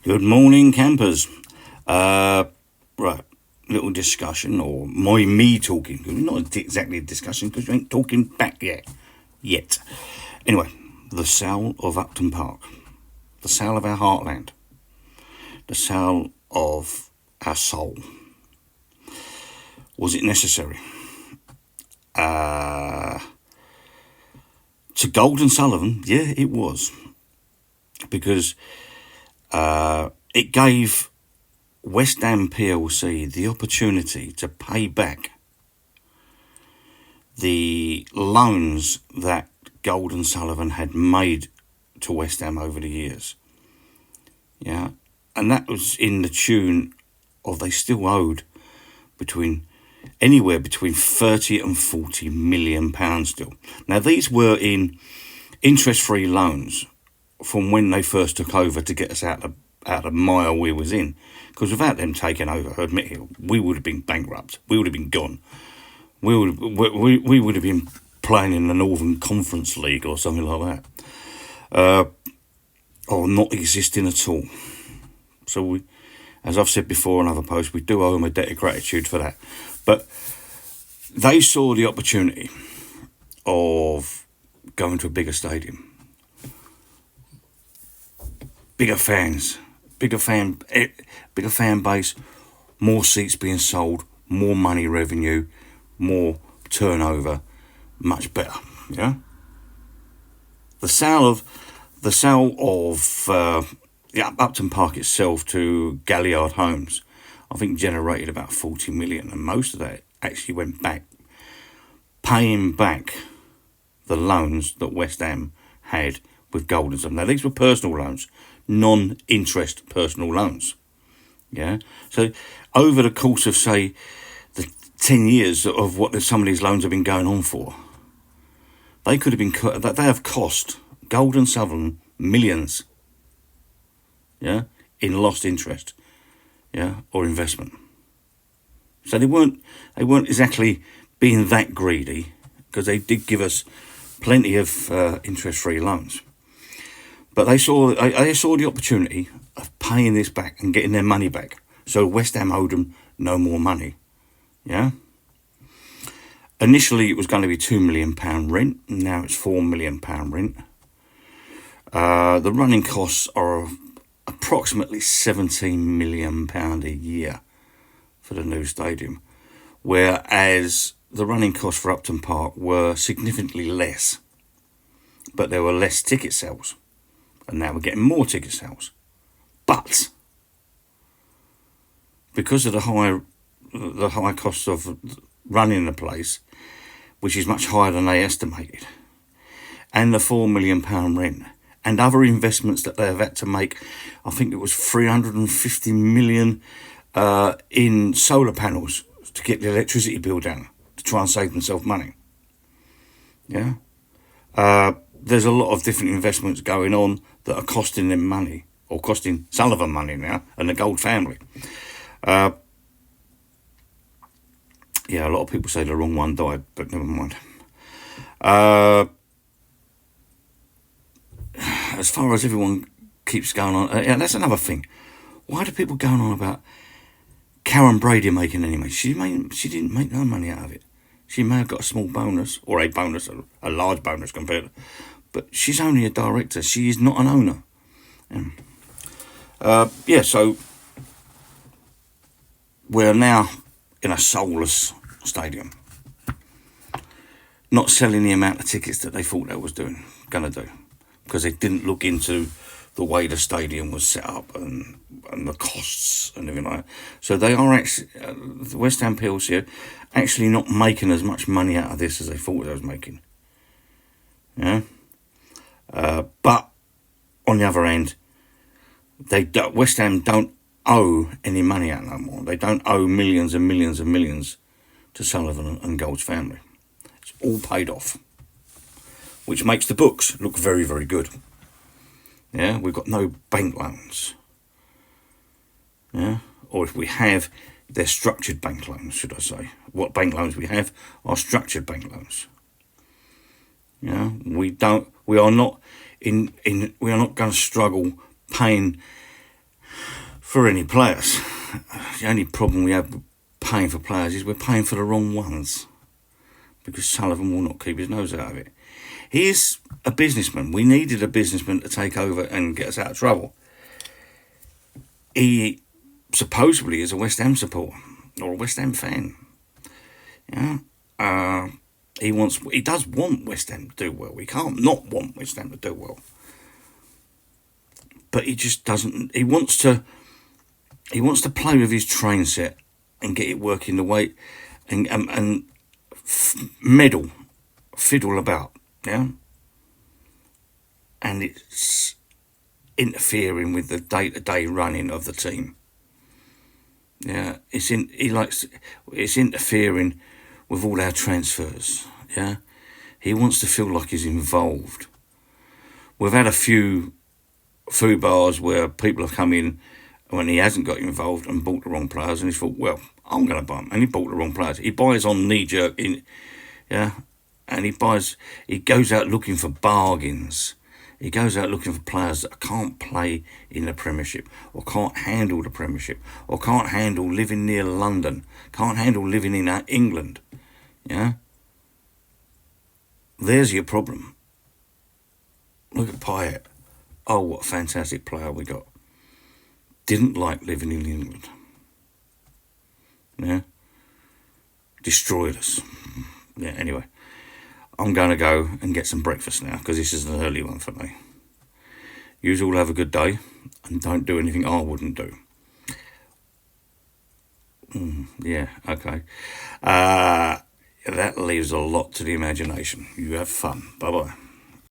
Good morning, campers. Right, little discussion, or me talking. Not exactly a discussion because you ain't talking back yet. Anyway, the sale of Upton Park, the sale of our heartland, the sale of our soul. Was it necessary? To Gold and Sullivan, yeah, it was, because it gave West Ham PLC the opportunity to pay back the loans that Gold and Sullivan had made to West Ham over the years. Yeah, and that was in the tune of, they still owed anywhere between 30 and 40 million pounds still. Now, these were in interest-free loans from when they first took over to get us out of the mire we was in. Because without them taking over, admit it, we would have been bankrupt. We would have been gone. We would have been playing in the Northern Conference League or something like that. Or not existing at all. So we, as I've said before on other posts, we do owe them a debt of gratitude for that. But they saw the opportunity of going to a bigger stadium. Bigger fans, bigger fan base, more seats being sold, more money revenue, more turnover, much better. Yeah. The sale of Upton Park itself to Galliard Homes, I think, generated about 40 million, and most of that actually went back, paying back the loans that West Ham had with Gold and Sullivan. Now, these were personal loans, non-interest personal loans. Yeah. So over the course of, say, the 10 years of what some of these loans have been going on for, they could have been, they have cost Gold and Sullivan millions. Yeah, in lost interest. Yeah, or investment. So they weren't exactly being that greedy, because they did give us plenty of interest-free loans. But they saw the opportunity of paying this back and getting their money back. So West Ham owed them no more money. Yeah. Initially, it was going to be £2 million rent. Now it's £4 million rent. The running costs are approximately £17 million a year for the new stadium, whereas the running costs for Upton Park were significantly less, but there were less ticket sales, and now we're getting more ticket sales. But because of the high cost of running the place, which is much higher than they estimated, and the £4 million rent, and other investments that they have had to make, I think it was 350 million in solar panels to get the electricity bill down, to try and save themselves money. Yeah. There's a lot of different investments going on that are costing them money, or costing Sullivan money now, and the Gold family. Yeah, a lot of people say the wrong one died, but never mind. As far as everyone keeps going on, yeah, that's another thing. Why do people go on about Karen Brady making any money? She didn't make no money out of it. She may have got a small bonus, or a bonus, a large bonus compared to, but she's only a director. She is not an owner. Yeah, so we're now in a soulless stadium, not selling the amount of tickets that they thought they was going to do, because they didn't look into the way the stadium was set up and the costs and everything like that. So they are actually, the West Ham PLC are actually not making as much money out of this as they thought they was making. Yeah. But on the other end, West Ham don't owe any money out no more. They don't owe millions and millions and millions to Sullivan and Gold's family. It's all paid off, which makes the books look very, very good. Yeah, we've got no bank loans. Yeah, or if we have, they're structured bank loans, should I say. What bank loans we have are structured bank loans. Yeah, we are not going to struggle paying for any players. The only problem we have with paying for players is we're paying for the wrong ones, because Sullivan will not keep his nose out of it. He is a businessman. We needed a businessman to take over and get us out of trouble. He supposedly is a West Ham supporter or a West Ham fan. Yeah, he does want West Ham to do well. He can't not want West Ham to do well. But he just doesn't. He wants to play with his train set and get it working the way, and meddle, fiddle about. Yeah, and it's interfering with the day-to-day running of the team. Yeah, it's interfering with all our transfers. Yeah, he wants to feel like he's involved. We've had a few food bars where people have come in when he hasn't got involved and bought the wrong players, and he's thought, well, I'm going to buy them, and he bought the wrong players. He buys on knee-jerk, and he goes out looking for bargains. He goes out looking for players that can't play in the Premiership, or can't handle the Premiership, or can't handle living near London, can't handle living in England. Yeah? There's your problem. Look at Payet. Oh, what a fantastic player we got. Didn't like living in England. Yeah? Destroyed us. Yeah, anyway. I'm going to go and get some breakfast now, because this is an early one for me. You all have a good day, and don't do anything I wouldn't do. Yeah, okay. That leaves a lot to the imagination. You have fun. Bye-bye.